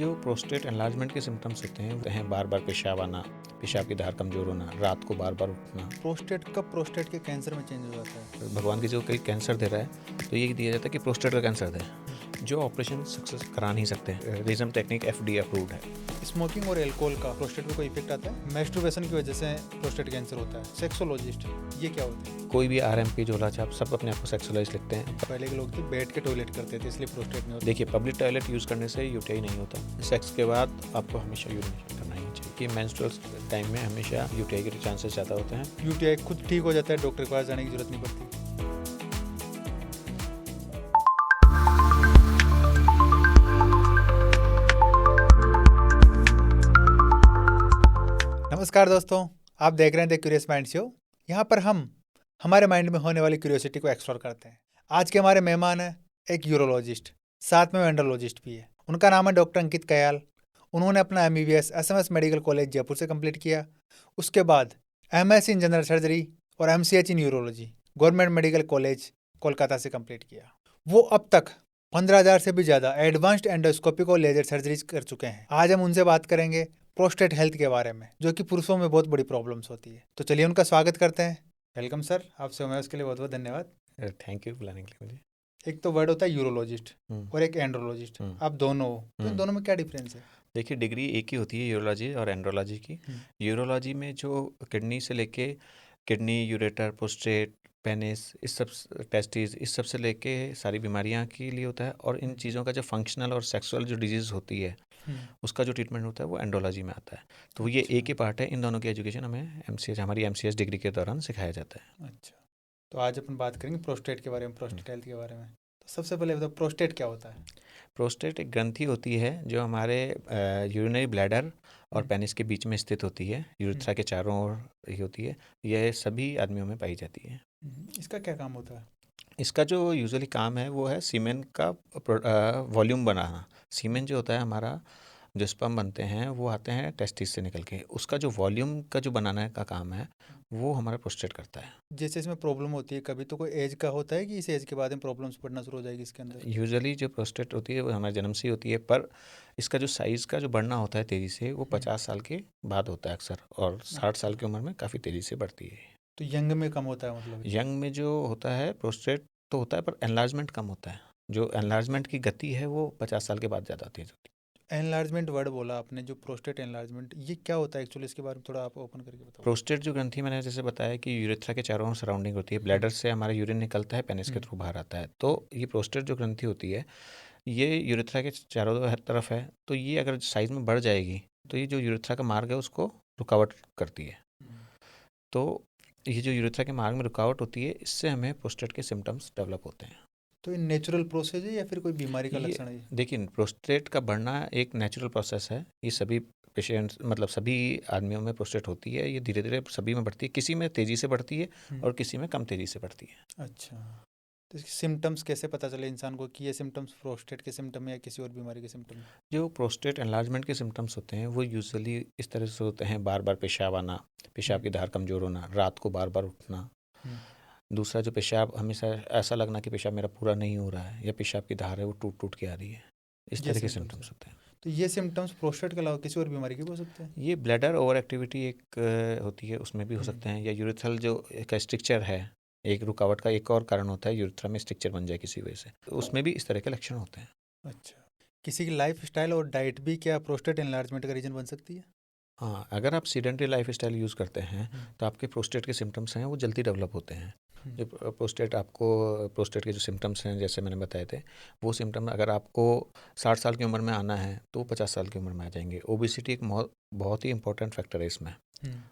जो prostate enlargement के symptoms होते हैं बार बार पेशाब आना, पेशाब की धार कमज़ोर होना, रात को बार बार उठना। प्रोस्टेट कब प्रोस्टेट के कैंसर में चेंज हो जाता है? भगवान की जो कोई कैंसर दे रहा है तो ये दिया जाता है कि प्रोस्टेट का कैंसर है, जो ऑपरेशन सक्सेस करा नहीं सकते। रीजन टेक्निक FDA अप्रूव्ड है। स्मोकिंग और एल्कोहल का प्रोस्टेट पे कोई इफेक्ट आता है? मैस्टरबेशन की वजह से प्रोस्टेट कैंसर होता है। सेक्सोलॉजिस्ट, ये क्या होता है? कोई भी RMP झोला छाप सब अपने आप को सेक्सुअलाइज लिखते हैं। पहले के लोग थे बैठ के टॉयलेट करते थे, इसलिए प्रोस्टेट नहीं होता। देखिए, पब्लिक टॉयलेट यूज़ करने से UTI नहीं होता। सेक्स के बाद आपको हमेशा यूरिनेशन करना ही चाहिए कि मेंस्ट्रुअल टाइम में हमेशा UTI के चांसेस ज़्यादा होते हैं। यूटीआई खुद ठीक हो जाता है, डॉक्टर के पास जाने की जरूरत नहीं पड़ती। नमस्कार दोस्तों, आप देख रहे हैं द क्यूरियस माइंड शो। यहाँ पर हम हमारे माइंड में होने वाली क्यूरियोसिटी को एक्सप्लोर करते हैं। आज के हमारे मेहमान हैं एक यूरोलॉजिस्ट, साथ में एंड्रोलॉजिस्ट भी है। उनका नाम है डॉक्टर अंकित कयाल। उन्होंने अपना MBBS SMS medical college Jaipur से कंप्लीट किया। उसके बाद MS इन जनरल सर्जरी और MCH in urology government medical college Kolkata से कंप्लीट किया। वो अब तक 15,000 से भी ज़्यादा एडवांस्ड एंडोस्कोपिक और लेजर सर्जरीज कर चुके हैं। आज हम उनसे बात करेंगे प्रोस्टेट हेल्थ के बारे में, जो कि पुरुषों में बहुत बड़ी प्रॉब्लम्स होती है। तो चलिए उनका स्वागत करते हैं। वेलकम सर, आपसे मैं उसके लिए बहुत बहुत धन्यवाद। थैंक यू बुलाने के लिए मुझे। एक तो वर्ड होता है यूरोलॉजिस्ट और एक एंड्रोलॉजिस्ट, आप दोनों हो, तो इन दोनों में क्या डिफरेंस है? देखिए, डिग्री एक ही होती है यूरोलॉजी और एंड्रोलॉजी की। यूरोलॉजी में जो किडनी से लेके किडनी, यूरेटर, प्रोस्टेट, पेनिस, इस सब टेस्टिस, इस सब से लेके सारी बीमारियां के लिए होता है। और इन चीज़ों का जो फंक्शनल और सेक्सुअल जो डिजीज़ होती है उसका जो ट्रीटमेंट होता है वो एंड्रोलॉजी में आता है। तो ये एक ही पार्ट है। इन दोनों की एजुकेशन हमें हमारी MCS डिग्री के दौरान सिखाया जाता है। अच्छा, तो आज अपन बात करेंगे प्रोस्टेट के बारे में, प्रोस्टेट हेल्थ के बारे में। तो सबसे पहले बताओ, प्रोस्टेट क्या होता है? प्रोस्टेट एक ग्रंथि होती है जो हमारे यूरिनरी ब्लैडर और पेनिस के बीच में स्थित होती है। यूरेथ्रा के चारों ओर ही होती है। यह सभी आदमियों में पाई जाती है। इसका क्या काम होता है? इसका जो यूजुअली काम है वो है सीमेन का वॉल्यूम बनाना। सीमेन जो होता है हमारा, जो स्पर्म बनते हैं वो आते हैं टेस्टिस से निकल के। उसका जो वॉल्यूम का जो बनाने का काम है वो हमारा प्रोस्टेट करता है। जैसे इसमें प्रॉब्लम होती है कभी, तो कोई एज का होता है कि इस एज के बाद में प्रॉब्लम्स पड़ना शुरू हो जाएगी इसके अंदर? यूजुअली जो प्रोस्टेट होती है वो हमारे जन्म से ही होती है, पर इसका जो साइज़ का जो बढ़ना होता है तेज़ी से, वो 50 साल के बाद होता है अक्सर, और 60 साल की उम्र में काफ़ी तेज़ी से बढ़ती है। तो यंग में कम होता है मतलब? यंग में जो होता है प्रोस्टेट तो होता है, पर एनलार्जमेंट कम होता है। जो एनलार्जमेंट की गति है वो 50 साल के बाद ज़्यादा तेज़ होती है। एनलार्जमेंट वर्ड बोला आपने, जो प्रोस्टेट एनलार्जमेंट, ये क्या होता है एक्चुअली? इसके बारे में थोड़ा आप ओपन करके बताओ। प्रोस्टेट जो ग्रंथि मैंने जैसे बताया कि यूरेथ्रा के चारों ओर सराउंडिंग होती है। ब्लैडर से हमारा यूरिन निकलता है, पेनिस के थ्रू बाहर आता है। तो ये प्रोस्टेट जो ग्रंथि होती है ये यूरेथ्रा के चारों तरफ है। तो ये अगर साइज़ में बढ़ जाएगी तो ये जो यूरेथ्रा का मार्ग है उसको रुकावट करती है। तो ये जो यूरेथ्रा के मार्ग में रुकावट होती है, इससे हमें प्रोस्टेट के सिम्टम्स डेवलप होते हैं। तो ये नेचुरल प्रोसेस है या फिर कोई बीमारी का लक्षण है? देखिए, प्रोस्टेट का बढ़ना एक नेचुरल प्रोसेस है। ये सभी पेशेंट्स, मतलब सभी आदमियों में प्रोस्टेट होती है। ये धीरे धीरे सभी में बढ़ती है। किसी में तेज़ी से बढ़ती है और किसी में कम तेज़ी से बढ़ती है। अच्छा, तो इसके सिम्टम्स कैसे पता चले इंसान को कि ये सिम्टम्स प्रोस्टेट के सिम्टम है या किसी और बीमारी के सिम्टम है? जो प्रोस्टेट एनलार्जमेंट के सिम्टम्स होते हैं वो यूजुअली इस तरह से होते हैं: बार बार पेशाब आना, पेशाब की धार कमज़ोर होना, रात को बार बार उठना। दूसरा, जो पेशाब हमेशा ऐसा लगना कि पेशाब मेरा पूरा नहीं हो रहा है, या पेशाब की धार है वो टूट टूट के आ रही है। इस तरह के सिम्टम्स होते हैं। तो ये सिम्टम्स प्रोस्टेट के अलावा किसी और बीमारी के भी हो सकते हैं? ये ब्लैडर ओवर एक्टिविटी एक होती है, उसमें भी हो सकते हैं। या यूरेथ्रल जो एक स्ट्रक्चर है, एक रुकावट का एक और कारण होता है, यूरेथ्रा में स्ट्रक्चर बन जाए किसी वजह से, तो उसमें भी इस तरह के लक्षण होते हैं। अच्छा, किसी की लाइफ स्टाइल और डाइट भी क्या प्रोस्टेट एनलार्जमेंट का रीजन बन सकती है? हाँ, अगर आप सीडेंटरी लाइफ स्टाइल यूज़ करते हैं तो आपके प्रोस्टेट के सिम्टम्स हैं वो जल्दी डेवलप होते हैं। जो प्रोस्टेट के जो सिम्टम्स हैं जैसे मैंने बताए थे, वो सिम्टम अगर आपको 60 साल की उम्र में आना है तो 50 साल की उम्र में आ जाएंगे। ओबेसिटी एक बहुत ही इंपॉर्टेंट फैक्टर है इसमें।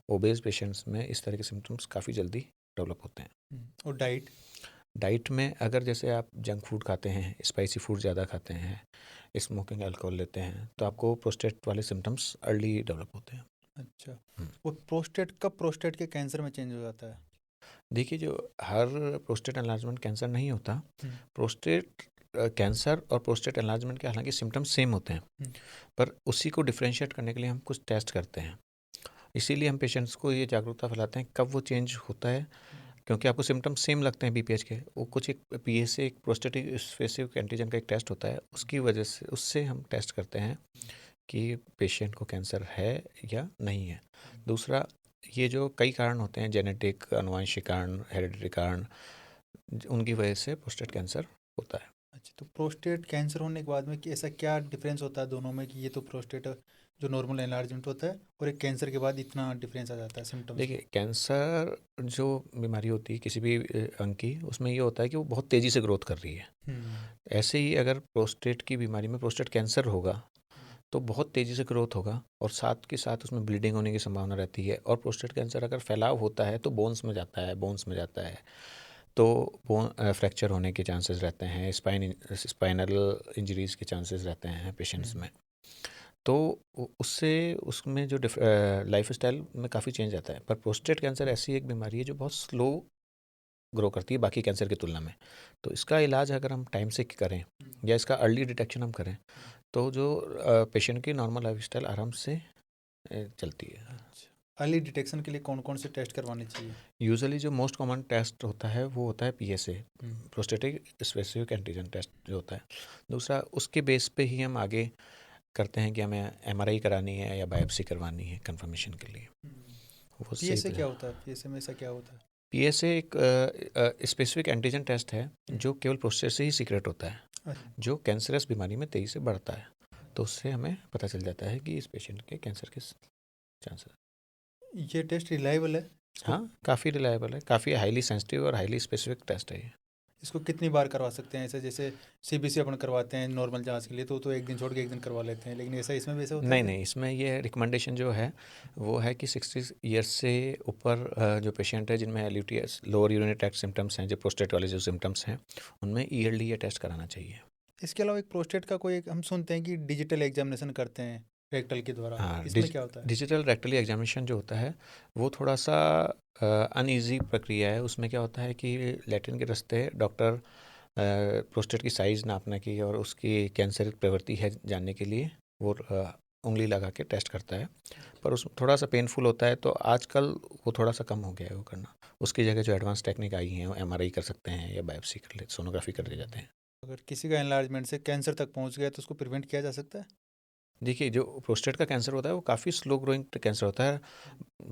ओबेस पेशेंट्स में इस तरह के सिम्टम्स काफ़ी जल्दी डेवलप होते हैं। और डाइट में अगर जैसे आप जंक फूड खाते हैं, स्पाइसी फूड ज़्यादा खाते हैं, स्मोकिंग, अल्कोहल लेते हैं, तो आपको प्रोस्टेट वाले सिम्टम्स अर्ली डेवलप होते हैं। अच्छा, वो प्रोस्टेट कब प्रोस्टेट के कैंसर में चेंज हो जाता है? देखिए, जो हर प्रोस्टेट एनलार्जमेंट कैंसर नहीं होता। प्रोस्टेट कैंसर और प्रोस्टेट एनलार्जमेंट के हालांकि सिम्टम्स सेम होते हैं, पर उसी को डिफ्रेंशिएट करने के लिए हम कुछ टेस्ट करते हैं। इसीलिए हम पेशेंट्स को ये जागरूकता फैलाते हैं कब वो चेंज होता है, क्योंकि आपको सिम्टम्स सेम लगते हैं बीपीएच के। वो कुछ एक पीएसए, एक प्रोस्टेटिक स्पेसिफिक एंटीजन का एक टेस्ट होता है, उसकी वजह से उससे हम टेस्ट करते हैं कि पेशेंट को कैंसर है या नहीं है। दूसरा, ये जो कई कारण होते हैं, जेनेटिक, आनुवंशिक कारण, हेरिडिटरी कारण, उनकी वजह से प्रोस्टेट कैंसर होता है। अच्छा, तो प्रोस्टेट कैंसर होने के बाद में कि ऐसा क्या डिफरेंस होता है दोनों में, कि ये तो प्रोस्टेट जो नॉर्मल एनलार्जमेंट होता है और एक कैंसर के बाद इतना डिफरेंस आ जाता है सिम्टम्स में? देखिए, कैंसर जो बीमारी होती है किसी भी अंग की, उसमें ये होता है कि वो बहुत तेज़ी से ग्रोथ कर रही है। हम्म। ऐसे ही अगर प्रोस्टेट की बीमारी में प्रोस्टेट कैंसर होगा तो बहुत तेज़ी से ग्रोथ होगा और साथ के साथ उसमें ब्लीडिंग होने की संभावना रहती है। और प्रोस्टेट कैंसर अगर फैलाव होता है तो बोन्स में जाता है, तो बोन फ्रैक्चर होने के चांसेस रहते हैं, स्पाइनल इंजरीज के चांसेस रहते हैं पेशेंट्स हम्म। में। तो उससे उसमें जो लाइफ स्टाइल में काफ़ी चेंज आता है। पर प्रोस्टेट कैंसर ऐसी एक बीमारी है जो बहुत स्लो ग्रो करती है बाकी कैंसर की तुलना में। तो इसका इलाज अगर हम टाइम से करें या इसका अर्ली डिटेक्शन हम करें तो जो पेशेंट की नॉर्मल लाइफ स्टाइल आराम से चलती है। अच्छा, अर्ली डिटेक्शन के लिए कौन कौन से टेस्ट करवाने चाहिए? यूजुअली जो मोस्ट कॉमन टेस्ट होता है वो होता है पीएसए, हम्म। प्रोस्टेटिक स्पेसिफिक एंटीजन टेस्ट जो होता है। दूसरा, उसके बेस पे ही हम आगे करते हैं कि हमें एमआरआई करानी है या बायोप्सी करवानी है कंफर्मेशन के लिए। वो सही पीएसए क्या होता है? पीएसए में ऐसा क्या होता है? पीएसए एक स्पेसिफिक एंटीजन टेस्ट है जो केवल प्रोस्टेट से ही सीक्रेट होता है, अच्छा, जो कैंसरस बीमारी में तेजी से बढ़ता है। तो उससे हमें पता चल जाता है कि इस पेशेंट के कैंसर के चांसेस। ये टेस्ट रिलायबल है? इसको हाँ, काफ़ी रिलायबल है, काफ़ी हाईली सेंसिटिव और हाईली स्पेसिफिक टेस्ट है ये। इसको कितनी बार करवा सकते हैं? ऐसे जैसे सीबीसी अपन करवाते हैं नॉर्मल जांच के लिए, तो एक दिन छोड़ के एक दिन करवा लेते हैं, लेकिन ऐसा इसमें भी ऐसा होता है नहीं क्या? नहीं, इसमें ये रिकमेंडेशन जो है वो है कि 60 ईयर्स से ऊपर जो पेशेंट है जिनमें एलयूटीएस, लोअर यूरिनरी ट्रैक्ट सिम्टम्स हैं, जो प्रोस्टेट वाले जो सिम्टम्स हैं, उनमें ईयरली ये टेस्ट कराना चाहिए। इसके अलावा एक प्रोस्टेट का कोई एक हम सुनते हैं कि डिजिटल एग्जामिनेशन करते हैं रेक्टल के द्वारा, हाँ, इसमें क्या होता है? डिजिटल रेक्टली एग्जामिनेशन जो होता है वो थोड़ा सा अनईजी प्रक्रिया है। उसमें क्या होता है कि लैट्रिन के रास्ते डॉक्टर प्रोस्टेट की साइज़ नापने की और उसकी कैंसर प्रवृत्ति है जानने के लिए वो उंगली लगा के टेस्ट करता है। पर उस थोड़ा सा पेनफुल होता है, तो आजकल वो थोड़ा सा कम हो गया है वो करना। उसकी जगह जो एडवांस टेक्निक आई हैं, वो एमआरआई कर सकते हैं या बायोप्सी कर ले, सोनोग्राफी कर ले जाते हैं। अगर किसी का एनलार्जमेंट से कैंसर तक पहुंच गया तो उसको प्रिवेंट किया जा सकता है? देखिए, जो प्रोस्टेट का कैंसर होता है वो काफ़ी स्लो ग्रोइंग कैंसर होता है।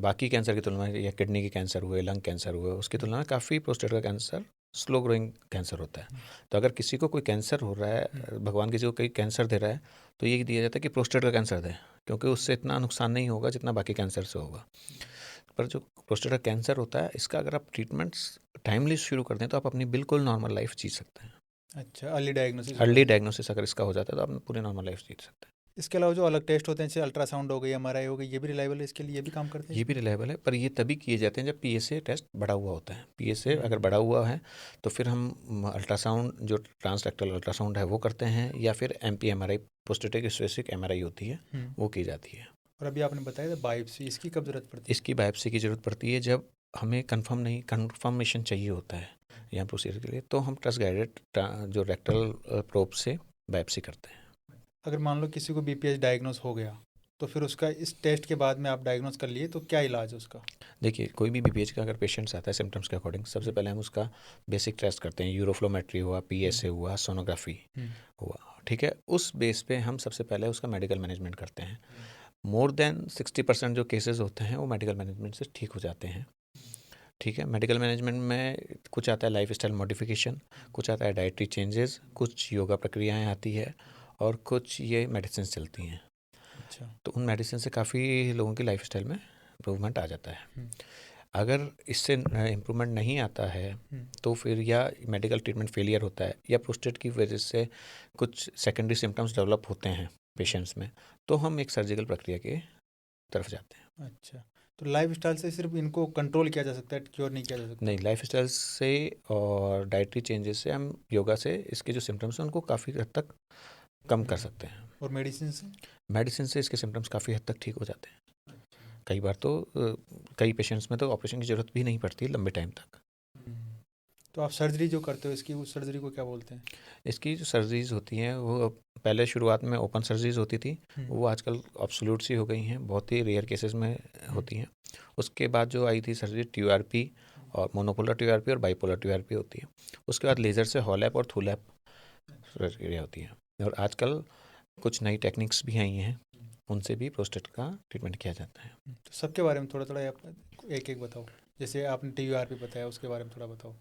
बाकी कैंसर की तुलना में, या किडनी के कैंसर हुए, लंग कैंसर हुए, उसकी तुलना में काफ़ी प्रोस्टेट का कैंसर स्लो ग्रोइंग कैंसर होता है। तो अगर किसी को कोई कैंसर हो रहा है, भगवान किसी को कोई कैंसर दे रहा है, तो ये दिया जाता है कि प्रोस्टेट का कैंसर दे, क्योंकि उससे इतना नुकसान नहीं होगा जितना बाकी कैंसर से होगा। पर जो प्रोस्टेट का कैंसर होता है, इसका अगर आप ट्रीटमेंट्स टाइमली शुरू कर दें तो आप अपनी बिल्कुल नॉर्मल लाइफ जी सकते हैं। अच्छा, अर्ली डायग्नोसिस हो अर्ली जाता है। डायग्नोसिस अगर इसका हो जाता है तो आप पूरी नॉर्मल लाइफ जी सकते हैं। इसके अलावा जो अलग टेस्ट होते हैं जैसे अल्ट्रासाउंड हो गई, एमआरआई हो गई, ये भी रिलायबल है इसके लिए? ये भी काम करते हैं ये भी इसमें? रिलायबल है, पर ये तभी किए जाते हैं जब पीएसए टेस्ट बढ़ा हुआ होता है। पीएसए अगर हम्म। बढ़ा हुआ है तो फिर हम अल्ट्रासाउंड, जो ट्रांसरेक्टल अल्ट्रासाउंड है वो करते हैं, या फिर MP MRI, prostatic specific MRI होती है, हम्म। वो की जाती है। और अभी आपने बताया था बायोप्सी, इसकी कब जरूरत पड़ती है? इसकी बायोप्सी की ज़रूरत पड़ती है जब हमें कंफर्मेशन चाहिए होता है यहाँ प्रोसीजर के लिए, तो हम ट्रस्ट गाइडेड जो रेक्टल प्रोब से बायोप्सी करते हैं। अगर मान लो किसी को बीपीएच डायग्नोस हो गया, तो फिर उसका इस टेस्ट के बाद में आप डायग्नोस कर लिए तो क्या इलाज है उसका? देखिए, कोई भी बीपीएच का अगर पेशेंट्स आता है सिम्टम्स के अकॉर्डिंग, सबसे पहले हम उसका बेसिक टेस्ट करते हैं। यूरोफ्लोमेट्री हुआ, पीएसए हुआ, सोनोग्राफी हम्म। हुआ, ठीक है। उस बेस पे हम सबसे पहले उसका मेडिकल मैनेजमेंट करते हैं। मोर देन 60% जो केसेस होते हैं वो मेडिकल मैनेजमेंट से ठीक हो जाते हैं, ठीक है। मेडिकल मैनेजमेंट में कुछ आता है लाइफ स्टाइल मॉडिफिकेशन, कुछ आता है डाइटरी चेंजेस, कुछ योगा प्रक्रियाएं आती है, और कुछ ये मेडिसिन चलती हैं। अच्छा। तो उन मेडिसिन से काफ़ी लोगों की लाइफ स्टाइल में इम्प्रूवमेंट आ जाता है। हम्म। अगर इससे इम्प्रूवमेंट नहीं आता है हम्म। तो फिर या मेडिकल ट्रीटमेंट फेलियर होता है, या प्रोस्टेट की वजह से कुछ सेकेंडरी सिम्टम्स डेवलप होते हैं पेशेंट्स में, तो हम एक सर्जिकल प्रक्रिया के तरफ जाते हैं। अच्छा, तो लाइफ स्टाइल से सिर्फ इनको कंट्रोल किया जा सकता है, क्योर नहीं किया जा सकता? नहीं, लाइफ स्टाइल से और डाइटरी चेंजेस से, हम योगा से इसके जो सिम्टम्स हैं उनको काफ़ी हद तक कम कर सकते हैं। और मेडिसिन से? मेडिसिन से इसके सिम्टम्स काफ़ी हद तक ठीक हो जाते हैं। कई बार तो कई पेशेंट्स में तो ऑपरेशन की ज़रूरत भी नहीं पड़ती लंबे टाइम तक। हम्म। तो आप सर्जरी जो करते हो इसकी, उस सर्जरी को क्या बोलते हैं? इसकी जो सर्जरीज़ होती हैं वो पहले शुरुआत में ओपन सर्जरीज़ होती थी, हम्म। वो आजकल ऑब्सोल्यूट सी हो गई हैं, बहुत ही रेयर केसेस में हम्म। होती हैं। उसके बाद जो आई थी सर्जरी टीयूआरपी और मोनोपोलर टीयूआरपी और बाइपोलर टीयूआरपी होती है। उसके बाद लेज़र से हॉलैप और थूलैप प्रक्रिया होती है। और आजकल कुछ नई टेक्निक्स भी आई हैं, उनसे भी प्रोस्टेट का ट्रीटमेंट किया जाता है। तो सबके बारे में थोड़ा थोड़ा एक एक बताओ। जैसे आपने TURP बताया, उसके बारे में थोड़ा बताओ।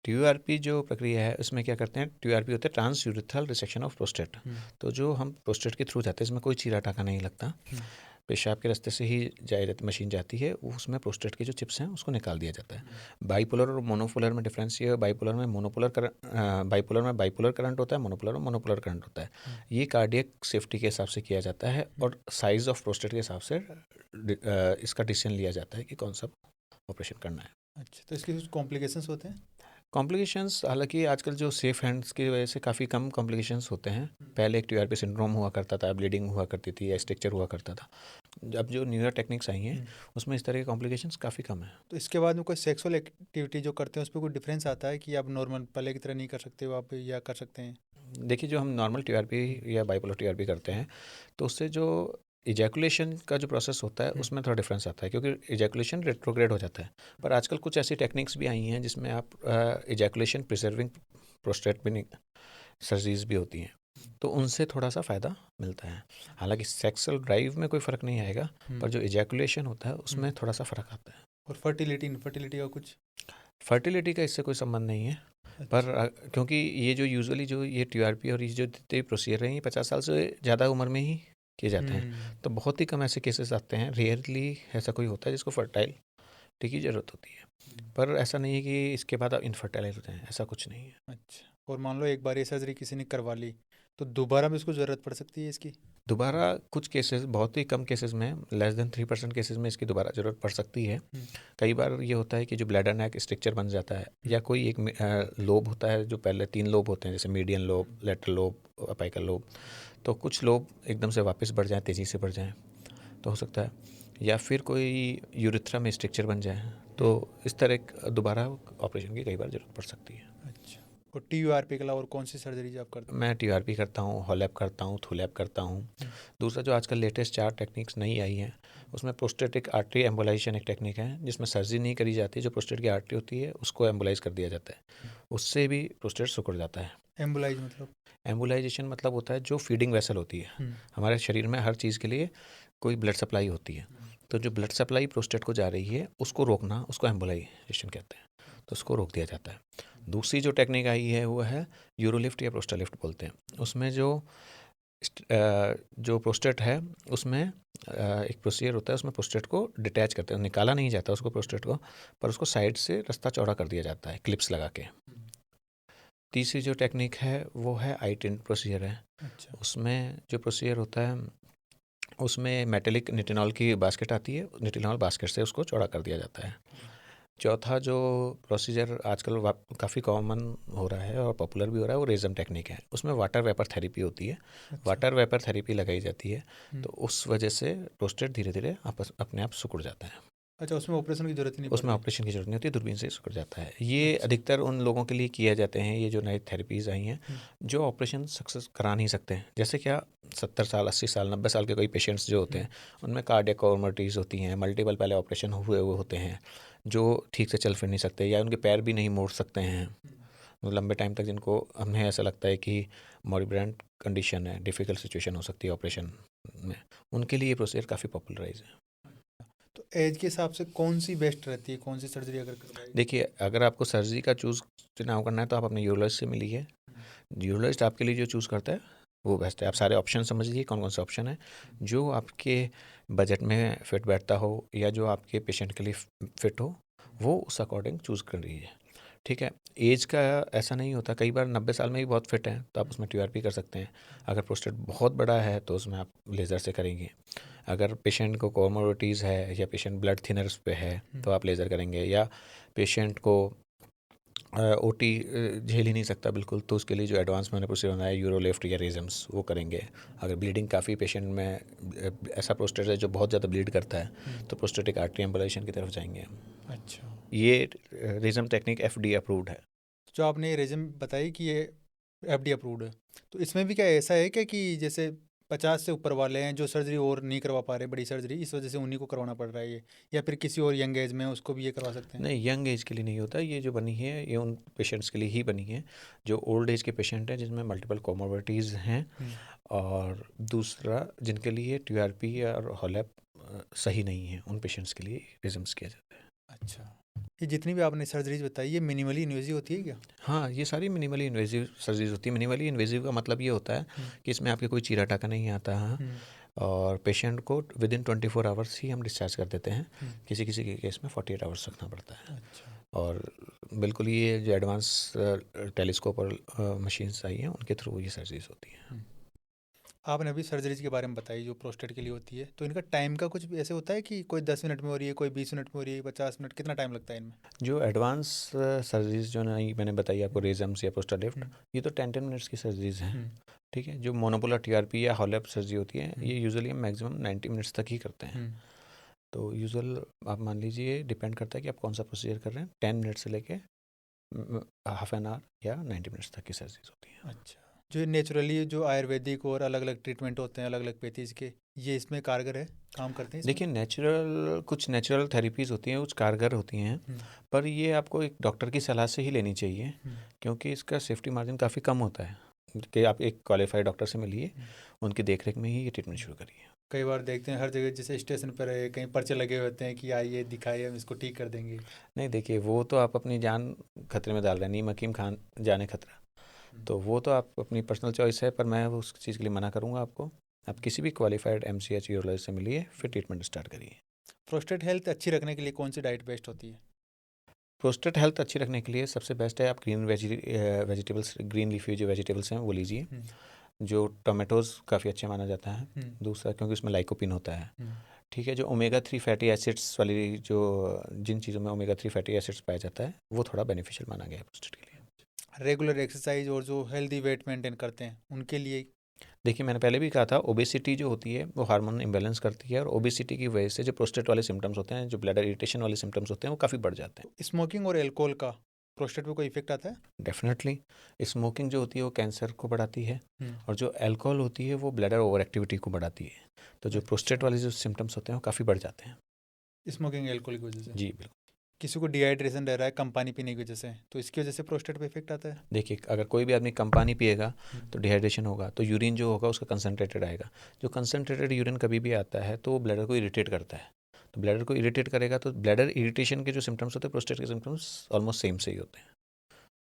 टीयूआरपी जो प्रक्रिया है उसमें क्या करते हैं, टीयूआरपी होता है transurethral resection of prostate. तो जो हम प्रोस्टेट के थ्रू जाते हैं, इसमें कोई चीरा टाका नहीं लगता, पेशाब के रास्ते से ही मशीन जाती है, वो उसमें प्रोस्टेट के जो चिप्स हैं उसको निकाल दिया जाता है। बाइपोलर और मोनोपोलर में डिफरेंस ये है, बाइपोलर में बाइपोलर करंट होता है, मोनोपोलर में मोनोपोलर करंट होता है। ये कार्डियक सेफ्टी के हिसाब से किया जाता है और साइज़ ऑफ प्रोस्टेट के हिसाब से इसका डिसीजन लिया जाता है कि कौन सा ऑपरेशन करना है। अच्छा, तो इसके कुछ कॉम्प्लिकेशंस होते हैं? कॉम्प्लिकेशंस हालांकि आजकल जो सेफ हैंड्स की वजह से काफ़ी कम कॉम्प्लिकेशंस होते हैं। पहले एक टीयूआरपी सिंड्रोम हुआ करता था, ब्लीडिंग हुआ करती थी या स्ट्रक्चर हुआ करता था। अब जो न्यूअर टेक्निक्स आई हैं उसमें इस तरह के कॉम्प्लिकेशंस काफ़ी कम है। तो इसके बाद में कोई सेक्सुअल एक्टिविटी जो करते हैं उस पर कोई डिफरेंस आता है कि आप नॉर्मल पहले की तरह नहीं कर सकते हो आप, या कर सकते हैं? देखिए, जो हम नॉर्मल टीयूआरपी या बाइपोलर टीयूआरपी करते हैं तो उससे जो इजैकुलेशन का जो प्रोसेस होता है उसमें थोड़ा डिफरेंस आता है, क्योंकि इजैकुलेशन रेट्रोग्रेड हो जाता है। पर आजकल कुछ ऐसी टेक्निक्स भी आई हैं जिसमें आप इजैकुलेशन प्रिजर्विंग प्रोस्टेट भी सर्जरीज भी होती हैं, तो उनसे थोड़ा सा फ़ायदा मिलता है। हालांकि सेक्सुअल ड्राइव में कोई फ़र्क नहीं आएगा, पर जो इजैकुलेशन होता है उसमें थोड़ा सा फ़र्क आता है। और फर्टिलिटी, इनफर्टिलिटी का कुछ? फर्टिलिटी का इससे कोई संबंध नहीं है। पर क्योंकि ये जो यूजुअली जो ये टीयूआरपी और ये जो जितने प्रोसीजर हैं ये 50 साल से ज़्यादा उम्र में ही किए जाते हैं, तो बहुत ही कम ऐसे केसेस आते हैं, रेयरली ऐसा कोई होता है जिसको फर्टाइलिटी की ज़रूरत होती है। पर ऐसा नहीं है कि इसके बाद आप इनफर्टाइल हो जाएं, ऐसा कुछ नहीं है। अच्छा, और मान लो एक बार ये सर्जरी किसी ने करवा ली तो दोबारा भी इसको ज़रूरत पड़ सकती है इसकी? दोबारा कुछ केसेस, बहुत ही कम केसेस में, लेस देन 3% केसेस में इसकी दोबारा ज़रूरत पड़ सकती है। कई बार ये होता है कि जो ब्लैडर नेक स्ट्रक्चर बन जाता है या कोई एक लोब होता है, जो पहले 3 लोब होते हैं जैसे median lobe, lateral lobe, apical lobe, तो कुछ लोब एकदम से वापस बढ़ जाएँ, तेज़ी से बढ़ जाएँ तो हो सकता है, या फिर कोई यूरिथ्रा में स्ट्रक्चर बन जाए, तो इस तरह दोबारा ऑपरेशन की कई बार ज़रूरत पड़ सकती है। अच्छा, और TURP के अलावा और कौन सी सर्जरीज आप करते हैं? मैं टीआरपी करता हूँ, हॉलैप करता हूँ, थूलैप करता हूँ। दूसरा जो आजकल लेटेस्ट 4 टेक्निक्स नई आई हैं उसमें प्रोस्टेटिक आर्टरी एम्बोलाइजेशन एक टेक्निक है जिसमें सर्जरी नहीं करी जाती, जो प्रोस्टेट की आर्टरी होती है उसको एम्बोलाइज कर दिया जाता है, उससे भी प्रोस्टेट सिकुड़ जाता है। एम्बुलाइज मतलब? एम्बोलाइजेशन मतलब होता है जो फीडिंग वेसल होती है, हमारे शरीर में हर चीज़ के लिए कोई ब्लड सप्लाई होती है, तो जो ब्लड सप्लाई प्रोस्टेट को जा रही है उसको रोकना, उसको एम्बोलाइजेशन कहते हैं, तो उसको रोक दिया जाता है। दूसरी जो टेक्निक आई है वो है यूरोलिफ्ट या प्रोस्टालिफ्ट बोलते हैं। उसमें जो प्रोस्टेट है उसमें एक प्रोसीजर होता है, उसमें प्रोस्टेट को डिटैच करते हैं, निकाला नहीं जाता उसको प्रोस्टेट को, पर उसको साइड से रास्ता चौड़ा कर दिया जाता है क्लिप्स लगा के। तीसरी जो टेक्निक है वो है आई टिंट प्रोसीजर है। अच्छा, उसमें जो प्रोसीजर होता है उसमें मेटेलिक निटिनॉल की बास्केट आती है, निटिनॉल बास्केट से उसको चौड़ा कर दिया जाता है। चौथा जो प्रोसीजर आजकल काफ़ी कॉमन हो रहा है और पॉपुलर भी हो रहा है वो रेज़म टेक्निक है। उसमें वाटर वेपर थेरेपी होती है, वाटर वेपर थेरेपी लगाई जाती है, तो उस वजह से प्रोस्टेट धीरे धीरे अपने आप सिकुड़ जाता है। अच्छा, उसमें ऑपरेशन की जरूरत ही नहीं उसमें पड़ती? ऑपरेशन की जरूरत नहीं होती, दूरबीन से सिकुड़ जाता है। ये अच्छा। अधिकतर उन लोगों के लिए किया जाते हैं, ये जो नई थेरेपीज़ आई हैं जो ऑपरेशन सक्सेस करा नहीं सकते हैं। जैसे क्या 70 साल, 80 साल, 90 साल के कोई पेशेंट्स जो होते हैं उनमें कार्डियक कॉमोर्बिडिटीज़ होती हैं, मल्टीपल पहले ऑपरेशन हुए हुए होते हैं, जो ठीक से चल फिर नहीं सकते या उनके पैर भी नहीं मोड़ सकते हैं, लंबे टाइम तक, जिनको हमें ऐसा लगता है कि मॉर्बिडेंट कंडीशन है, डिफ़िकल्ट सिचुएशन हो सकती है ऑपरेशन में, उनके लिए ये प्रोसीजर काफ़ी पॉपुलराइज है। तो एज के हिसाब से कौन सी बेस्ट रहती है, कौन सी सर्जरी अगर करवाई? देखिए, अगर आपको सर्जरी का चुनाव करना है तो आप अपने यूरोलॉजिस्ट से मिलिए। यूरोलॉजिस्ट आपके लिए जो चूज़ करता है वो बेस्ट है। आप सारे ऑप्शन समझ लीजिए कौन कौन से ऑप्शन है जो आपके बजट में फिट बैठता हो या जो आपके पेशेंट के लिए फिट हो, वो उस अकॉर्डिंग चूज़ कर लीजिए। ठीक है, एज का ऐसा नहीं होता, कई बार 90 साल में भी बहुत फिट हैं तो आप उसमें टीआरपी कर सकते हैं। अगर प्रोस्टेट बहुत बड़ा है तो उसमें आप लेज़र से करेंगे। अगर पेशेंट को कोमोर्बिडिटीज़ है या पेशेंट ब्लड थिनर्स पे है तो आप लेज़र करेंगे, या पेशेंट को ओटी झेल ही नहीं सकता बिल्कुल, तो उसके लिए जो एडवांस मैंने प्रोसीजर बनाया यूरोलिफ्ट या रेज़म्स वो करेंगे। अगर ब्लीडिंग काफ़ी पेशेंट में ऐसा प्रोस्टेट है जो बहुत ज़्यादा ब्लीड करता है तो प्रोस्टेटिक आर्टरी एम्बोलाइजेशन की तरफ जाएंगे। अच्छा, ये रेज़म टेक्निक एफडी अप्रूव्ड है। जो आपने रेजिम बताई कि ये FD अप्रूव्ड है, तो इसमें भी क्या ऐसा है क्या कि जैसे 50 से ऊपर वाले हैं जो सर्जरी और नहीं करवा पा रहे, बड़ी सर्जरी, इस वजह से उन्हीं को करवाना पड़ रहा है ये, या फिर किसी और यंग एज में उसको भी ये करवा सकते हैं? नहीं, यंग एज के लिए नहीं होता, ये जो बनी है ये उन पेशेंट्स के लिए ही बनी है जो ओल्ड एज के पेशेंट हैं जिनमें मल्टीपल कोमोर्बिडिटीज़ हैं, और दूसरा जिनके लिए टीआरपी और हॉलैप सही नहीं है, उन पेशेंट्स के लिए रिजम्स किया जाता है। अच्छा, ये जितनी भी आपने सर्जरीज बताई ये मिनिमली इन्वेजिव होती है क्या? हाँ, ये सारी मिनिमली इन्वेजिव सर्जरीज होती है। मिनिमली इन्वेजिव का मतलब ये होता है कि इसमें आपके कोई चीरा टाका नहीं आता है, और पेशेंट को विद इन 24 आवर्स ही हम डिस्चार्ज कर देते हैं। किसी किसी के केस में 48 आवर्स रखना पड़ता है। अच्छा, और बिल्कुल ये जो एडवांस टेलीस्कोप और मशीन्स आई हैं उनके थ्रू ये सर्जरीज होती हैं। आपने अभी सर्जरीज के बारे में बताई जो प्रोस्टेट के लिए होती है, तो इनका टाइम का कुछ ऐसे होता है कि कोई 10 मिनट में हो रही है, कोई 20 मिनट में हो रही है, 50 मिनट, कितना टाइम लगता है इनमें? जो एडवांस सर्जरीज जो नहीं मैंने बताई आपको, रेजम्स या पोस्टर लिफ्ट, ये तो 10 मिनट्स की सर्जरीज हैं। ठीक है, जो मोनोपोलर टीआरपी या हॉलैप सर्जरी होती है ये यूजुअली हम मैक्सिमम 90 मिनट्स तक ही करते हैं। तो यूजुअल आप मान लीजिए डिपेंड करता है कि आप कौन सा प्रोसीजर कर रहे हैं, 10 मिनट से लेके हाफ एन आवर या 90 मिनट्स तक की सर्जरीज होती हैं। अच्छा, जो नेचुरली जो आयुर्वेदिक और अलग अलग ट्रीटमेंट होते हैं अलग अलग पैथीज के, ये इसमें कारगर है, काम करते हैं इसमें? देखिए, कुछ नेचुरल थेरेपीज़ होती हैं, कुछ कारगर होती हैं, पर ये आपको एक डॉक्टर की सलाह से ही लेनी चाहिए, क्योंकि इसका सेफ्टी मार्जिन काफ़ी कम होता है। कि आप एक क्वालिफाइड डॉक्टर से मिलिए, उनकी देखरेख में ही ये ट्रीटमेंट शुरू करिए। कई बार देखते हैं हर जगह जैसे स्टेशन पर है, कहीं पर्चे लगे होते हैं कि आइए दिखाइए हम इसको ठीक कर देंगे। नहीं, देखिए वो तो आप अपनी जान खतरे में डाल रहे हैं, नीम हकीम खान जाने खतरा, तो वो तो आप अपनी पर्सनल चॉइस है, पर मैं उस चीज़ के लिए मना करूँगा आपको। आप किसी भी क्वालिफाइड एमसीएच यूरोलॉजिस्ट से मिलिए, फिर ट्रीटमेंट स्टार्ट करिए। प्रोस्टेट हेल्थ अच्छी रखने के लिए कौन सी डाइट बेस्ट होती है? प्रोस्टेट हेल्थ अच्छी रखने के लिए सबसे बेस्ट है आप वेजिटेबल्स, ग्रीन लीफी जो वेजिटेबल्स हैं वो लीजिए। जो टोमेटोज़ काफ़ी अच्छा माना जाता है। दूसरा, क्योंकि उसमें लाइकोपिन होता है। ठीक है, जो ओमेगा 3 फैटी एसिड्स वाली जो जिन चीज़ों में ओमेगा 3 फैटी एसिड्स पाया जाता है वो थोड़ा बेनिफिशियल माना गया है प्रोस्टेट के लिए। रेगुलर एक्सरसाइज और जो हेल्दी वेट मेंटेन करते हैं उनके लिए? देखिए, मैंने पहले भी कहा था, ओबेसिटी जो होती है वो हार्मोन इम्बैलेंस करती है, और ओबेसिटी की वजह से जो प्रोस्टेट वाले सिम्टम्स होते हैं, जो ब्लैडर इरिटेशन वाले सिम्टम्स होते हैं, वो काफ़ी बढ़ जाते हैं। स्मोकिंग और एल्कोहल का प्रोस्टेट पे कोई इफेक्ट आता है? डेफिनेटली, स्मोकिंग जो होती है वो कैंसर को बढ़ाती है, और जो अल्कोहल होती है वो ब्लैडर ओवर एक्टिविटी को बढ़ाती है। तो जो प्रोस्टेट वाले जो सिम्टम्स होते हैं वो काफ़ी बढ़ जाते हैं। स्मोकिंग एल्कोहल की वजह से? जी बिल्कुल। किसी को डिहाइड्रेशन रह रहा है कम पानी पीने की वजह से, तो इसकी वजह से प्रोस्टेट पे इफेक्ट आता है? देखिए, अगर कोई भी आदमी कम पानी पिएगा तो डिहाइड्रेशन होगा, तो यूरिन जो होगा उसका कंसनट्रेटेड आएगा। जो कंसनट्रेटेड यूरिन कभी भी आता है तो वो ब्लैडर को इरिटेट करता है, तो ब्लैडर को इरिटेट करेगा तो ब्लैडर इरिटेशन के जो सिम्टम्स होते हैं प्रोस्टेट के सिम्टम्स ऑलमोस्ट सेम से ही होते हैं।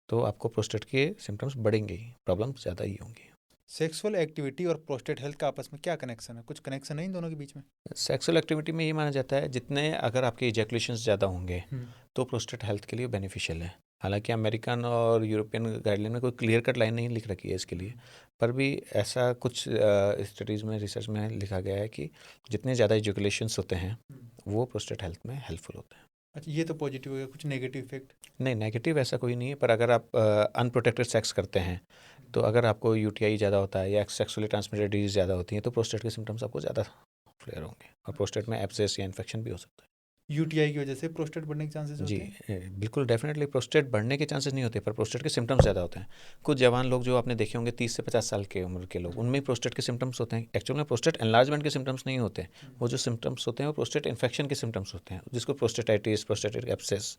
तो आपको प्रोस्टेट के सिम्टम्स बढ़ेंगे ही, प्रॉब्लम ज़्यादा ही होंगी। सेक्सुअल एक्टिविटी और प्रोस्टेट हेल्थ का आपस में क्या कनेक्शन है? कुछ कनेक्शन है इन दोनों के बीच में? सेक्सुअल एक्टिविटी में ये माना जाता है जितने अगर आपके इजैकुलेशंस ज़्यादा होंगे तो प्रोस्टेट हेल्थ के लिए बेनिफिशियल है। हालांकि अमेरिकन और यूरोपियन गाइडलाइन में कोई क्लियर कट लाइन नहीं लिख रखी है इसके लिए, पर भी ऐसा कुछ स्टडीज़ में, रिसर्च में लिखा गया है कि जितने ज़्यादा इजैकुलेशंस होते हैं वो प्रोस्टेट हेल्थ में हेल्पफुल होते हैं। अच्छा, ये तो पॉजिटिव है, कुछ नेगेटिव इफेक्ट? नहीं, नेगेटिव ऐसा कोई नहीं है, पर अगर आप अनप्रोटेक्टेड सेक्स करते हैं तो अगर आपको यूटीआई ज़्यादा होता है या सेक्सुअली ट्रांसमिटेड डिजीज ज़्यादा होती हैं तो प्रोस्टेट के सिम्टम्स आपको ज़्यादा फ्लेयर होंगे, और प्रोस्टेट में एब्सेस या इन्फेक्शन भी हो सकता है। यूटीआई की वजह से प्रोस्टेट बढ़ने के चांसेस जी, होते हैं? बिल्कुल डेफिनेटली प्रोस्टेट बढ़ने के चांसेस नहीं होते, पर प्रोस्टेट के सिम्टम्स ज़्यादा होते हैं। कुछ जवान लोग जो आपने देखे होंगे 30 से 50 साल के उम्र के लोग, उनमें प्रोस्टेट के सिम्टम्स होते हैं। एक्चुअल में प्रोस्टेट एनलार्जमेंट के सिम्टम्स नहीं होते, वो जो सिम्टम्स होते हैं वो प्रोस्टेट इन्फेक्शन के सिम्टम्स होते हैं, जिसको प्रोस्टेटाइटिस, प्रोस्टेटिक एब्सेस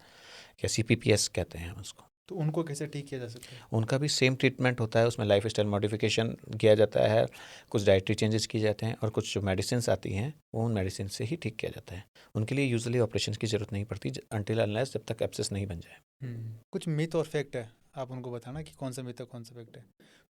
या सीपीपीएस कहते हैं उसको। तो उनको कैसे ठीक किया जा सकता है? उनका भी सेम ट्रीटमेंट होता है, उसमें लाइफ स्टाइल मॉडिफिकेशन किया जाता है, कुछ डाइटरी चेंजेस किए जाते हैं, और कुछ जो मेडिसिन आती हैं वो उन मेडिसिन से ही ठीक किया जाता है। उनके लिए यूजुअली ऑपरेशन की ज़रूरत नहीं पड़ती अनटिल अनलेस जब तक एब्सेस नहीं बन जाए। कुछ मिथ और फैक्ट है, आप उनको बताना कि कौन सा मिथ है कौन सा फैक्ट है।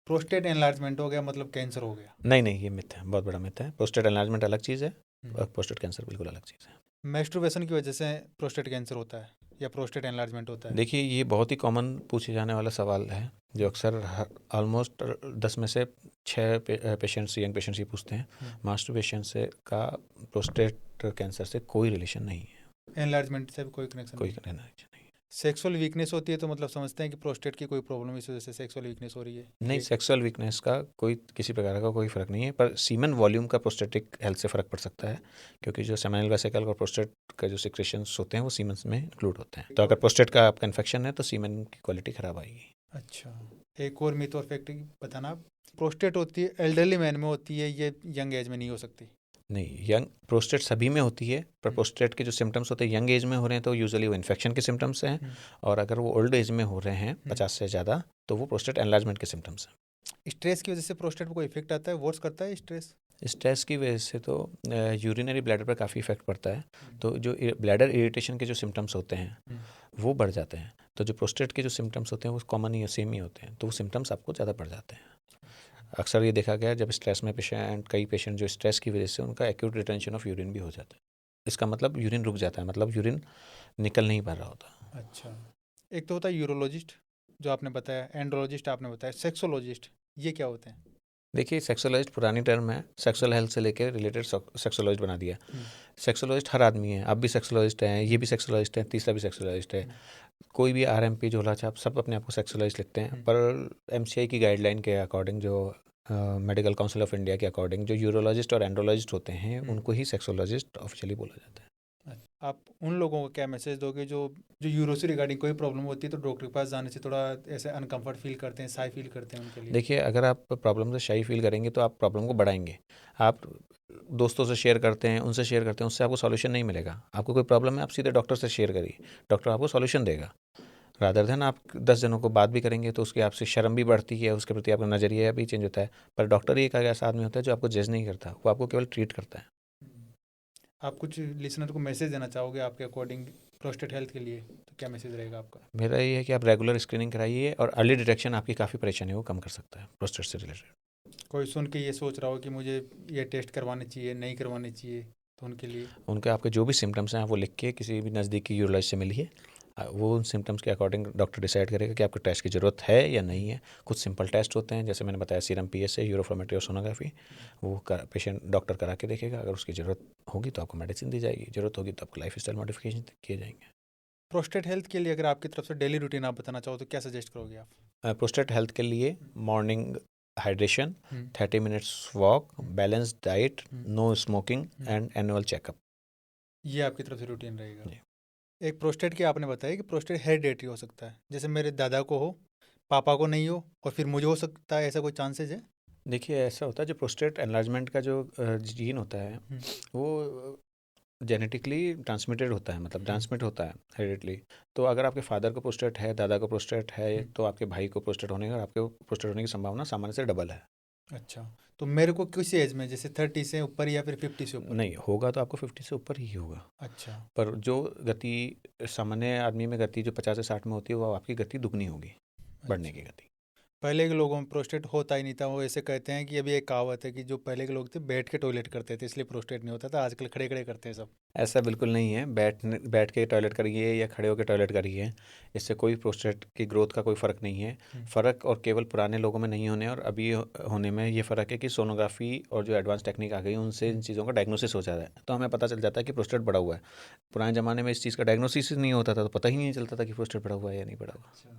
प्रोस्टेट एनलार्जमेंट हो गया मतलब कैंसर हो गया? नहीं नहीं, ये मिथ है, बहुत बड़ा मिथ है। प्रोस्टेट एनलार्जमेंट अलग चीज़ है और प्रोस्टेट कैंसर बिल्कुल अलग चीज़ है। मैस्टरबेशन की वजह से प्रोस्टेट कैंसर होता है या प्रोस्टेट एनलार्जमेंट होता है? देखिए, ये बहुत ही कॉमन पूछे जाने वाला सवाल है, जो अक्सर ऑलमोस्ट 10 में से 6 पेशेंट्स, यंग पेशेंट्स ये पूछते हैं। मास्टरबेशन से का प्रोस्टेट कैंसर से कोई रिलेशन नहीं है, एनलार्जमेंट से भी कोई कनेक्शन कोई नहीं? रिलेशन नहीं। सेक्सुअल वीकनेस होती है तो मतलब समझते हैं कि प्रोस्टेट की कोई प्रॉब्लम इस वजह से सेक्सुअल वीकनेस हो रही है? नहीं, सेक्सुअल वीकनेस का कोई किसी प्रकार का कोई फ़र्क नहीं है, पर सीमेन वॉल्यूम का प्रोस्टेटिक हेल्थ से फ़र्क पड़ सकता है, क्योंकि जो सेमिनल वेसिकल और प्रोस्टेट का जो सिक्रेशंस होते हैं वो सीमेंस में इंक्लूड होते हैं। तो अगर प्रोस्टेट का आपका इन्फेक्शन है तो सीमेन की क्वालिटी ख़राब आएगी। अच्छा, एक और मिथ और फैक्ट बताना आप। प्रोस्टेट होती है एल्डरली मैन में होती है, ये यंग एज में नहीं हो सकती। नहीं, यंग प्रोस्टेट सभी में होती है, पर प्रोस्टेट के जो सिम्टम्स होते हैं यंग एज में हो रहे हैं तो यूजुअली वो इन्फेक्शन के सिम्टम्स हैं, और अगर वो ओल्ड एज में हो रहे हैं 50 से ज़्यादा तो वो प्रोस्टेट एनलार्जमेंट के सिम्टम्स हैं। स्ट्रेस की वजह से प्रोस्टेट पर कोई इफेक्ट आता है, वर्स करता है स्ट्रेस? स्ट्रेस की वजह से तो यूरिनरी ब्लैडर पर काफ़ी इफेक्ट पड़ता है, तो जो ब्लैडर इरिटेशन के जो सिम्टम्स होते हैं वो बढ़ जाते हैं। तो जो प्रोस्टेट के जो सिम्टम्स होते हैं वो कॉमन ही सेम ही होते हैं, तो वो सिम्टम्स आपको ज़्यादा बढ़ जाते हैं। अक्सर ये देखा गया है जब स्ट्रेस में कई पेशेंट जो स्ट्रेस की वजह से उनका एक्यूट रिटेंशन ऑफ यूरिन भी हो जाता है। इसका मतलब यूरिन रुक जाता है, मतलब यूरिन निकल नहीं पा रहा होता। अच्छा, एक तो होता है यूरोलॉजिस्ट जो आपने बताया, एंड्रोलॉजिस्ट आपने बताया, सेक्सोलॉजिस्ट ये क्या होते हैं? देखिए, सेक्सोलॉजिस्ट पुरानी टर्म है, सेक्सुअल हेल्थ से लेकर रिलेटेड सेक्सोलॉजिस्ट बना दिया। सेक्सोलॉजिस्ट हर आदमी है, आप भी सेक्सोलॉजिस्ट हैं, ये भी सेक्सोलॉजिस्ट हैं, तीसरा भी सेक्सोलॉजिस्ट है, कोई भी आरएमपी झोला छाप सब अपने आप को सेक्सोलॉजिस्ट लिखते हैं। पर एमसीआई की गाइडलाइन के अकॉर्डिंग, जो मेडिकल काउंसिल ऑफ इंडिया के अकॉर्डिंग, जो यूरोलॉजिस्ट और एंड्रोलॉजिस्ट होते हैं उनको ही सेक्सोलॉजिस्ट ऑफिशियली बोला जाता है। आप उन लोगों को क्या मैसेज दोगे जो जो यूरो से रिगार्डिंग कोई प्रॉब्लम होती है तो डॉक्टर के पास जाने से थोड़ा ऐसे अनकंफर्ट फील करते हैं, शाई फील करते हैं उनके लिए? देखिए, अगर आप प्रॉब्लम से शाई फील करेंगे तो आप प्रॉब्लम को बढ़ाएंगे। आप दोस्तों से शेयर करते हैं, उनसे शेयर करते हैं, उससे आपको सॉल्यूशन नहीं मिलेगा। आपको कोई प्रॉब्लम है, आप सीधे डॉक्टर से शेयर करिए, डॉक्टर आपको सॉल्यूशन देगा। रादर देन आप 10 जनों को बात भी करेंगे तो उसकी आपसे शर्म भी बढ़ती है, उसके प्रति आपका नज़रिया भी चेंज होता है। पर डॉक्टर ही एक ऐसा आदमी होता है जो आपको जज नहीं करता, वो आपको केवल ट्रीट करता है। आप कुछ लिसनर को मैसेज देना चाहोगे आपके अकॉर्डिंग प्रोस्टेट हेल्थ के लिए, तो क्या मैसेज रहेगा आपका? मेरा ये है कि आप रेगुलर स्क्रीनिंग कराइए, और अर्ली डिटेक्शन आपकी काफ़ी परेशानियों को कम कर सकता है प्रोस्टेट से रिलेटेड। कोई सुन के ये सोच रहा हो कि मुझे ये टेस्ट करवाने चाहिए, नहीं करवाने चाहिए, तो उनके लिए? उनके आपके जो भी सिम्टम्स हैं आप वो लिख के किसी भी नज़दीकी यूरोलॉजिस्ट से मिलिए। वो उन सिम्टम्स के अकॉर्डिंग डॉक्टर डिसाइड करेगा कि आपको टेस्ट की ज़रूरत है या नहीं है। कुछ सिंपल टेस्ट होते हैं, जैसे मैंने बताया सीरम पीएसए, यूरोफ्लोमेट्री और सोनोग्राफी, वो पेशेंट डॉक्टर करा के देखेगा। अगर उसकी ज़रूरत होगी तो आपको मेडिसिन दी जाएगी, ज़रूरत होगी तो आपको लाइफ स्टाइल मॉडिफिकेशन किए जाएंगे। प्रोस्टेट हेल्थ के लिए अगर आपकी तरफ से डेली रूटीन आप बताना चाहो तो क्या सजेस्ट करोगे आप? प्रोस्टेट हेल्थ के लिए morning hydration, hmm, 30 minutes walk, balanced diet, hmm, no smoking and annual checkup. ये आपकी तरफ से रूटीन रहेगा। जी। एक प्रोस्टेट की आपने बताया कि प्रोस्टेट हेरिडेटरी हो सकता है, जैसे मेरे दादा को हो, पापा को नहीं हो और फिर मुझे हो सकता है, ऐसा कोई चांसेस है? देखिए, ऐसा होता है जो प्रोस्टेट एनलार्जमेंट का जो जीन होता है हम्म, वो जेनेटिकली ट्रांसमिटेड होता है, मतलब ट्रांसमिट होता है हेरिडिटली। तो अगर आपके फादर को प्रोस्टेट है, दादा को प्रोस्टेट है, हम्म, तो आपके भाई को प्रोस्टेट होने का और आपके प्रोस्टेट होने की संभावना सामान्य से डबल है। अच्छा, तो मेरे को किस एज में, जैसे 30 से ऊपर या फिर 50 से ऊपर? नहीं होगा तो आपको 50 से ऊपर ही होगा। अच्छा, पर जो गति सामान्य आदमी में गति जो 50 से 60 में होती है वो आपकी गति दुगनी होगी, बढ़ने की अच्छा। गति। पहले के लोगों में प्रोस्टेट होता ही नहीं था, वो ऐसे कहते हैं कि अभी एक कहावत है कि जो पहले के लोग थे बैठ के टॉयलेट करते थे इसलिए प्रोस्टेट नहीं होता था, आजकल खड़े खड़े करते हैं सब। ऐसा बिल्कुल नहीं है, बैठ के टॉयलेट करिए या खड़े होकर टॉयलेट करिए, इससे कोई प्रोस्टेट की ग्रोथ का कोई फ़र्क नहीं है। फ़र्क और केवल पुराने लोगों में नहीं होने और अभी होने में ये फ़र्क है कि सोनोग्राफी और जो एडवांस टेक्निक आ गई उनसे इन चीज़ों का डायग्नोसिस हो जाता है, तो हमें पता चल जाता है कि प्रोस्टेट बढ़ा हुआ है। पुराने ज़माने में इस चीज़ का डायग्नोसिस नहीं होता था, तो पता ही नहीं चलता था कि प्रोस्टेट बढ़ा हुआ है या नहीं बढ़ा हुआ।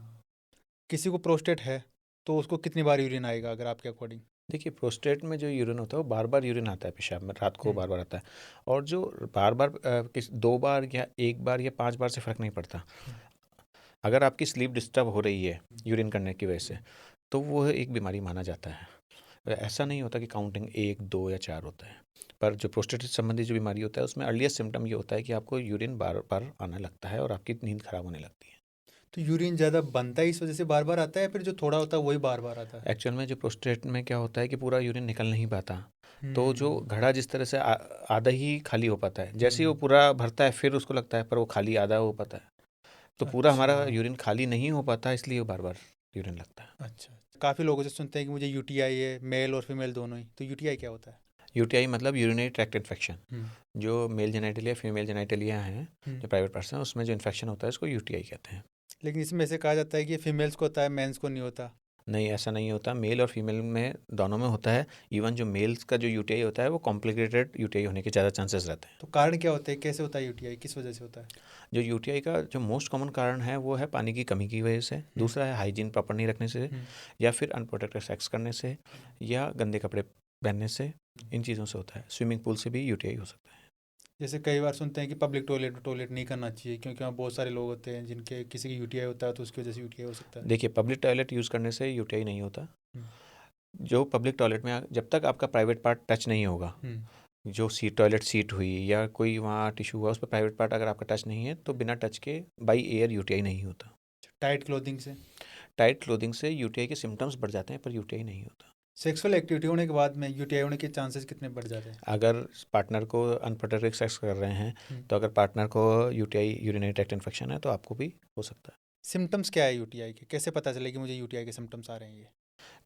किसी को प्रोस्टेट है तो उसको कितनी बार यूरिन आएगा अगर आपके अकॉर्डिंग? देखिए, प्रोस्टेट में जो यूरिन होता है वो बार बार यूरिन आता है पेशाब में, रात को हम्म, बार बार आता है। और जो बार बार किस 2 बार या 1 बार या 5 बार से फ़र्क नहीं पड़ता। अगर आपकी स्लीप डिस्टर्ब हो रही है यूरिन करने की वजह से, तो वो एक बीमारी माना जाता है। ऐसा नहीं होता कि काउंटिंग 1 2 या 4 होता है। पर जो प्रोस्टेट संबंधी जो बीमारी होता है उसमें अर्लीस्ट सिम्टम ये होता है कि आपको यूरिन बार बार आने लगता है और आपकी नींद खराब होने लगती है। तो यूरिन ज़्यादा बनता है इस वजह से बार बार आता है, फिर जो थोड़ा होता है वही बार बार आता है? एक्चुअल में जो प्रोस्टेट में क्या होता है कि पूरा यूरिन निकल नहीं पाता, तो जो हम्म, घड़ा जिस तरह से आधा ही खाली हो पाता है, जैसे ही वो हम्म, पूरा भरता है फिर उसको लगता है पर वो खाली आधा हो पाता है। तो पूरा अच्छा, हमारा यूरिन खाली नहीं हो पाता, इसलिए वो बार बार यूरिन लगता है। अच्छा। काफ़ी लोगों से सुनते हैं कि मुझे यूटीआई है, मेल और फीमेल दोनों ही, तो यूटीआई क्या होता है? यूटीआई मतलब यूरिनरी ट्रैक्ट इन्फेक्शन। हम्म, जो मेल जेनेटिलिया फीमेल जेनेटिलिया हैं, हम्म। जो प्राइवेट पार्ट्स हैं, उसमें जो इन्फेक्शन होता है उसको यूटीआई कहते हैं। लेकिन इसमें ऐसे कहा जाता है कि फीमेल्स को होता है, मेंस को नहीं होता। नहीं, ऐसा नहीं होता, मेल और फीमेल में दोनों में होता है। इवन जो मेल्स का जो यूटीआई होता है वो कॉम्प्लिकेटेड यूटीआई होने के ज़्यादा चांसेस रहते हैं। तो कारण क्या होता है, कैसे होता है यूटीआई, किस वजह से होता है? जो यूटीआई का जो मोस्ट कॉमन कारण है वो है पानी की कमी की वजह से, दूसरा है हाइजीन प्रॉपर नहीं रखने से, हम्म, या फिर अनप्रोटेक्टेड सेक्स करने से, या गंदे कपड़े पहनने से। इन चीज़ों से होता है। स्विमिंग पूल से भी यूटीआई हो सकता है। जैसे कई बार सुनते हैं कि पब्लिक टॉयलेट नहीं करना चाहिए, क्योंकि वहाँ बहुत सारे लोग होते हैं जिनके किसी की यूटीआई होता है, तो उसकी वजह से यूटीआई हो सकता है। देखिए, पब्लिक टॉयलेट यूज़ करने से यूटीआई नहीं होता। हम्म, जो पब्लिक टॉयलेट में जब तक आपका प्राइवेट पार्ट टच नहीं होगा, जो टॉयलेट सीट हुई या कोई वहाँ टिश्यू हुआ, उस पर प्राइवेट पार्ट अगर आपका टच नहीं है तो बिना टच के बाई एयर यूटीआई नहीं होता। टाइट क्लोथिंग से टाइट क्लोथिंग से यूटीआई के सिम्टम्स बढ़ जाते हैं पर यूटीआई नहीं होता। सेक्सुअल एक्टिविटी होने के बाद में यूटीआई होने के चांसेस कितने बढ़ जाते हैं? अगर पार्टनर को अनप्रोटेक्टेड सेक्स कर रहे हैं तो अगर पार्टनर को यूटीआई यूरिनरी ट्रैक्ट इन्फेक्शन है तो आपको भी हो सकता है। सिम्टम्स क्या है यूटीआई के? कैसे पता चले कि मुझे यूटीआई के सिम्टम्स आ रहे हैं ये?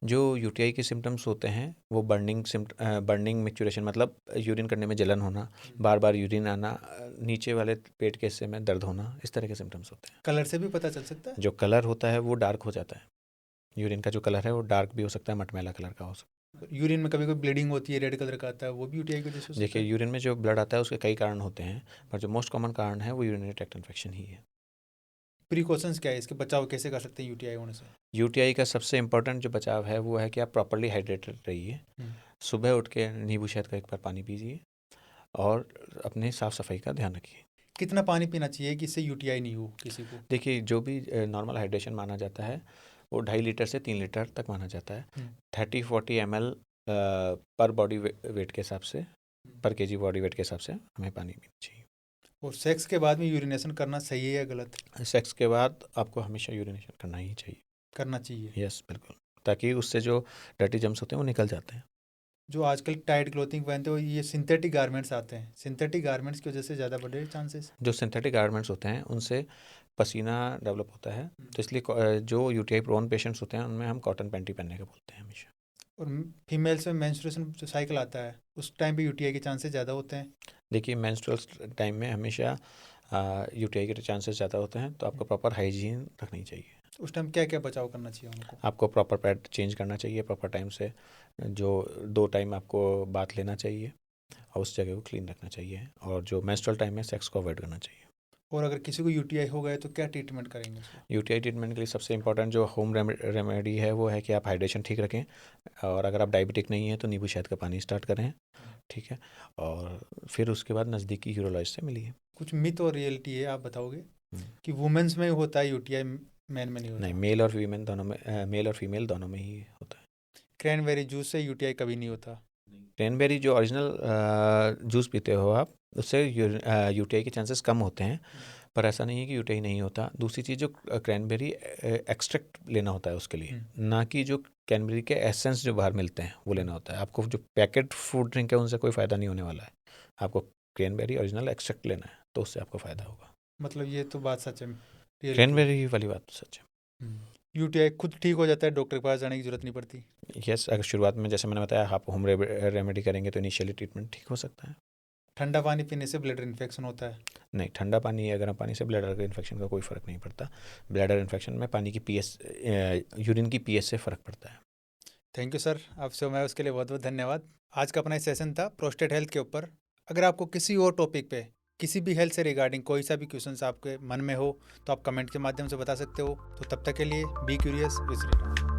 जो यूटीआई के सिम्टम्स होते हैं वो बर्निंग मिक्चुरेशन, मतलब यूरिन करने में जलन होना, बार बार यूरिन आना, नीचे वाले पेट के हिस्से में दर्द होना, इस तरह के सिम्टम्स होते हैं। कलर से भी पता चल सकता है? जो कलर होता है वो डार्क हो जाता है। यूरिन का जो कलर है वो डार्क भी हो सकता है, मटमैला कलर का हो सकता है। यूरिन में कभी कोई ब्लीडिंग होती है, रेड कलर का आता है, वो भी यूटीआई की वजह से हो सकता देखिए, है? यूरिन में जो ब्लड आता है उसके कई कारण होते हैं, पर जो मोस्ट कॉमन कारण है वो यूरिनरी ट्रैक्ट इन्फेक्शन ही है। प्रिकॉशंस क्या है, इसके बचाव कैसे कर सकते हैं यूटीआई होने से? यूटीआई का सबसे इम्पोर्टेंट जो बचाव है वो है कि आप प्रॉपरली हाइड्रेटेड रहिए। सुबह उठ के नींबू शहद का एक बार पानी पीजिए और अपने साफ़ सफाई का ध्यान रखिए। कितना पानी पीना चाहिए कि इससे यूटीआई नहीं हो किसी को? देखिए, जो भी नॉर्मल हाइड्रेशन माना जाता है वो 2.5 लीटर से 3 लीटर तक माना जाता है। 30-40 ml पर बॉडी वेट के हिसाब से, पर केजी बॉडी वेट के हिसाब से हमें पानी पीना चाहिए। और सेक्स के बाद में यूरिनेशन करना सही है या गलत? सेक्स के बाद आपको हमेशा यूरिनेशन करना ही चाहिए। करना चाहिए। यस, बिल्कुल, ताकि उससे जो डर्टी जम्स होते हैं वो निकल जाते हैं। जो आजकल टाइट क्लोथिंग पहनते हो, ये सिंथेटिक गारमेंट्स आते हैं, सिंथेटिक गारमेंट्स की वजह से ज़्यादा बढ़े चांसेस? जो सिंथेटिक गारमेंट्स होते हैं उनसे पसीना डेवलप होता है, तो इसलिए जो यूटीआई प्रोन पेशेंट्स होते हैं उनमें हम कॉटन पैंटी पहनने का बोलते हैं हमेशा। और फीमेल्स में मेंस्ट्रुएशन जो साइकिल आता है उस टाइम पे यूटीआई के चांसेस ज़्यादा होते हैं? देखिए, मेंस्ट्रुअल टाइम में हमेशा यूटीआई के चांसेस ज़्यादा होते हैं, तो आपको प्रॉपर हाइजीन रखनी चाहिए। उस टाइम क्या क्या बचाव करना चाहिए उनको? आपको प्रॉपर पैड चेंज करना चाहिए प्रॉपर टाइम से, जो 2 टाइम आपको बाथ लेना चाहिए और उस जगह को क्लीन रखना चाहिए, और जो मेंस्ट्रुअल टाइम में सेक्स को अवॉइड करना चाहिए। और अगर किसी को यूटीआई हो गए तो क्या ट्रीटमेंट करेंगे उसको? यूटीआई ट्रीटमेंट के लिए सबसे इंपॉर्टेंट जो होम रेमेडी है वो है कि आप हाइड्रेशन ठीक रखें, और अगर आप डायबिटिक नहीं हैं तो नींबू शहद का पानी स्टार्ट करें, ठीक है, और फिर उसके बाद नज़दीकी यूरोलॉजिस्ट से मिलिए। कुछ मिथ और रियलिटी है, आप बताओगे हम्म। कि वुमेन्स में होता है यूटीआई, मैन में नहीं होता? नहीं, मेल और फीमेल दोनों में, मेल और फीमेल दोनों में ही होता है। क्रैनबेरी जूस से यूटीआई कभी नहीं होता? क्रैनबेरी जो ओरिजिनल जूस पीते हो आप, उससे यूटीआई के चांसेस कम होते हैं, पर ऐसा नहीं है कि यूटीआई नहीं होता। दूसरी चीज़, जो क्रैनबेरी एक्सट्रैक्ट लेना होता है उसके लिए, ना कि जो क्रैनबेरी के एसेंस जो बाहर मिलते हैं वो लेना होता है। आपको जो पैकेट फूड ड्रिंक है उनसे कोई फ़ायदा नहीं होने वाला है, आपको क्रैनबेरी ओरिजिनल एक्सट्रैक्ट लेना है तो उससे आपको फ़ायदा होगा। मतलब ये तो बात सच है, क्रैनबेरी वाली बात तो सच है। यूटीआई खुद ठीक हो जाता है, डॉक्टर के पास जाने की जरूरत नहीं पड़ती? यस, अगर शुरुआत में जैसे मैंने बताया आप होम रेमेडी करेंगे तो इनिशियली ट्रीटमेंट ठीक हो सकता है। ठंडा पानी पीने से ब्लड इन्फेक्शन होता है? नहीं, ठंडा पानी या गर्म पानी से ब्लैडर के इन्फेक्शन का कोई फ़र्क नहीं पड़ता। ब्लैडर इन्फेक्शन में पानी की पीएच, यूरिन की पीएच से फ़र्क पड़ता है। थैंक यू सर, आपसे मैं उसके लिए बहुत बहुत धन्यवाद। आज का अपना सेशन था प्रोस्टेट हेल्थ के ऊपर। अगर आपको किसी और टॉपिक पे, किसी भी हेल्थ से रिगार्डिंग कोई सा भी क्वेश्चंस आपके मन में हो तो आप कमेंट के माध्यम से बता सकते हो। तो तब तक के लिए बी क्यूरियस विद श्रीराम।